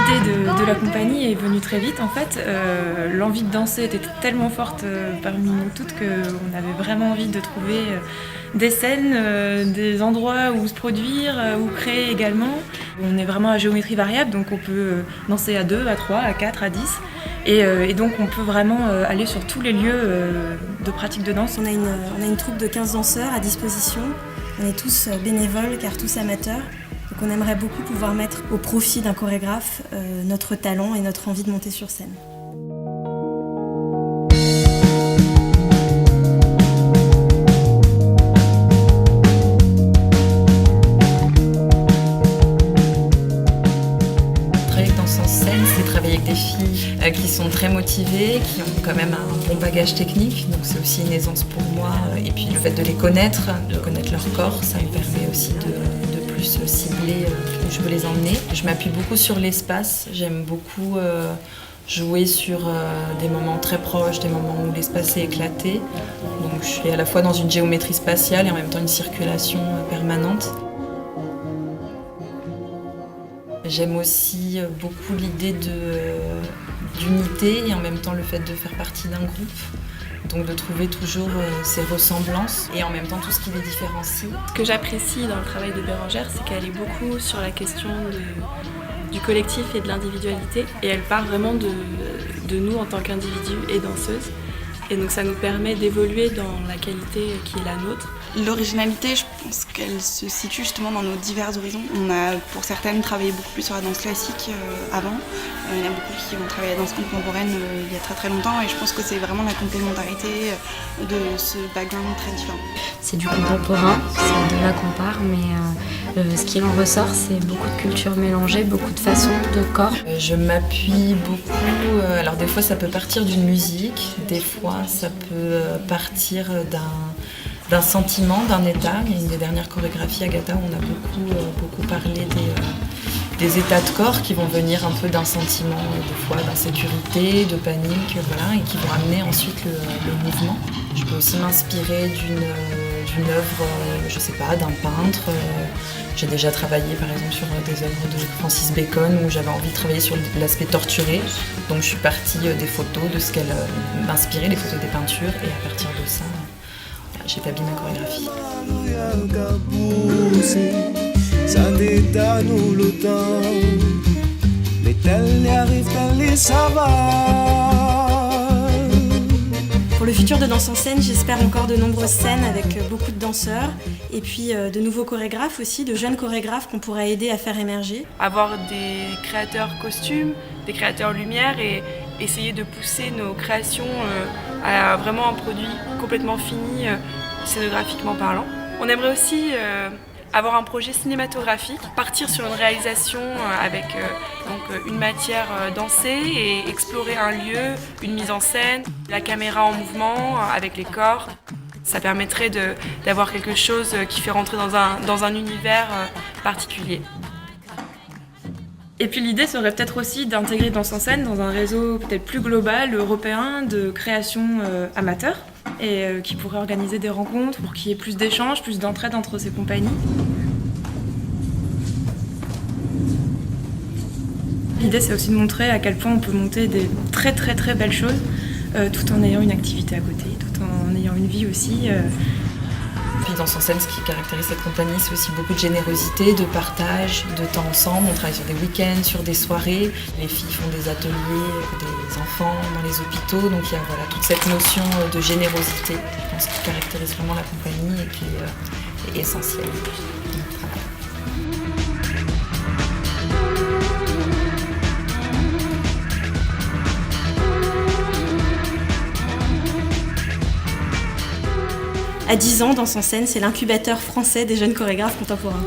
l'idée de la compagnie est venue très vite en fait. L'envie de danser était tellement forte parmi nous toutes qu'on avait vraiment envie de trouver des scènes, des endroits où se produire, où créer également. On est vraiment à géométrie variable, donc on peut danser à 2, à 3, à 4, à 10. Et donc on peut vraiment aller sur tous les lieux de pratique de danse. On a une troupe de 15 danseurs à disposition. On est tous bénévoles car tous amateurs. Donc on aimerait beaucoup pouvoir mettre au profit d'un chorégraphe notre talent et notre envie de monter sur scène. C'est travailler avec des filles qui sont très motivées, qui ont quand même un bon bagage technique, donc c'est aussi une aisance pour moi. Et puis le fait de les connaître, de connaître leur corps, ça me permet aussi de plus cibler où je veux les emmener. Je m'appuie beaucoup sur l'espace, j'aime beaucoup jouer sur des moments très proches, des moments où l'espace est éclaté. Donc je suis à la fois dans une géométrie spatiale et en même temps une circulation permanente. J'aime aussi beaucoup l'idée d'unité et en même temps le fait de faire partie d'un groupe. Donc de trouver toujours ces ressemblances et en même temps tout ce qui les différencie. Ce que j'apprécie dans le travail de Bérengère, c'est qu'elle est beaucoup sur la question du collectif et de l'individualité. Et elle part vraiment de nous en tant qu'individus et danseuses. Et donc ça nous permet d'évoluer dans la qualité qui est la nôtre. L'originalité, je pense qu'elle se situe justement dans nos divers horizons. On a pour certaines travaillé beaucoup plus sur la danse classique avant. Il y en a beaucoup qui ont travaillé la danse contemporaine il y a très très longtemps et je pense que c'est vraiment la complémentarité de ce background très différent. C'est du contemporain, c'est de là qu'on part, mais ce qu'il en ressort, c'est beaucoup de cultures mélangées, beaucoup de façons, de corps. Je m'appuie beaucoup, alors des fois ça peut partir d'une musique, des fois ça peut partir d'un sentiment, d'un état. Il y a une des dernières chorégraphies, Agatha, où on a beaucoup parlé des états de corps qui vont venir un peu d'un sentiment, des fois d'insécurité, de panique, voilà, et qui vont amener ensuite le mouvement. Je peux aussi m'inspirer d'une œuvre, je sais pas, d'un peintre. J'ai déjà travaillé par exemple sur des œuvres de Francis Bacon où j'avais envie de travailler sur l'aspect torturé. Donc je suis partie des photos, de ce qu'elle m'inspirait, les photos des peintures, et à partir de ça, j'ai établi ma chorégraphie. Pour le futur de Danse en scène, j'espère encore de nombreuses scènes avec beaucoup de danseurs et puis de nouveaux chorégraphes aussi, de jeunes chorégraphes qu'on pourra aider à faire émerger. Avoir des créateurs costumes, des créateurs lumière et essayer de pousser nos créations à vraiment un produit complètement fini, scénographiquement parlant. On aimerait aussi avoir un projet cinématographique, partir sur une réalisation avec une matière dansée et explorer un lieu, une mise en scène, la caméra en mouvement avec les corps. Ça permettrait d'avoir quelque chose qui fait rentrer dans un univers particulier. Et puis l'idée serait peut-être aussi d'intégrer Danse en scène dans un réseau peut-être plus global, européen, de création amateur, et qui pourrait organiser des rencontres pour qu'il y ait plus d'échanges, plus d'entraide entre ces compagnies. L'idée c'est aussi de montrer à quel point on peut monter des très très très belles choses tout en ayant une activité à côté, tout en ayant une vie aussi. Puis Danse en scène, ce qui caractérise cette compagnie, c'est aussi beaucoup de générosité, de partage, de temps ensemble. On travaille sur des week-ends, sur des soirées. Les filles font des ateliers, des enfants dans les hôpitaux. Donc il y a toute cette notion de générosité, je pense, qui caractérise vraiment la compagnie et qui est essentielle. À 10 ans, Danse en scène, c'est l'incubateur français des jeunes chorégraphes contemporains.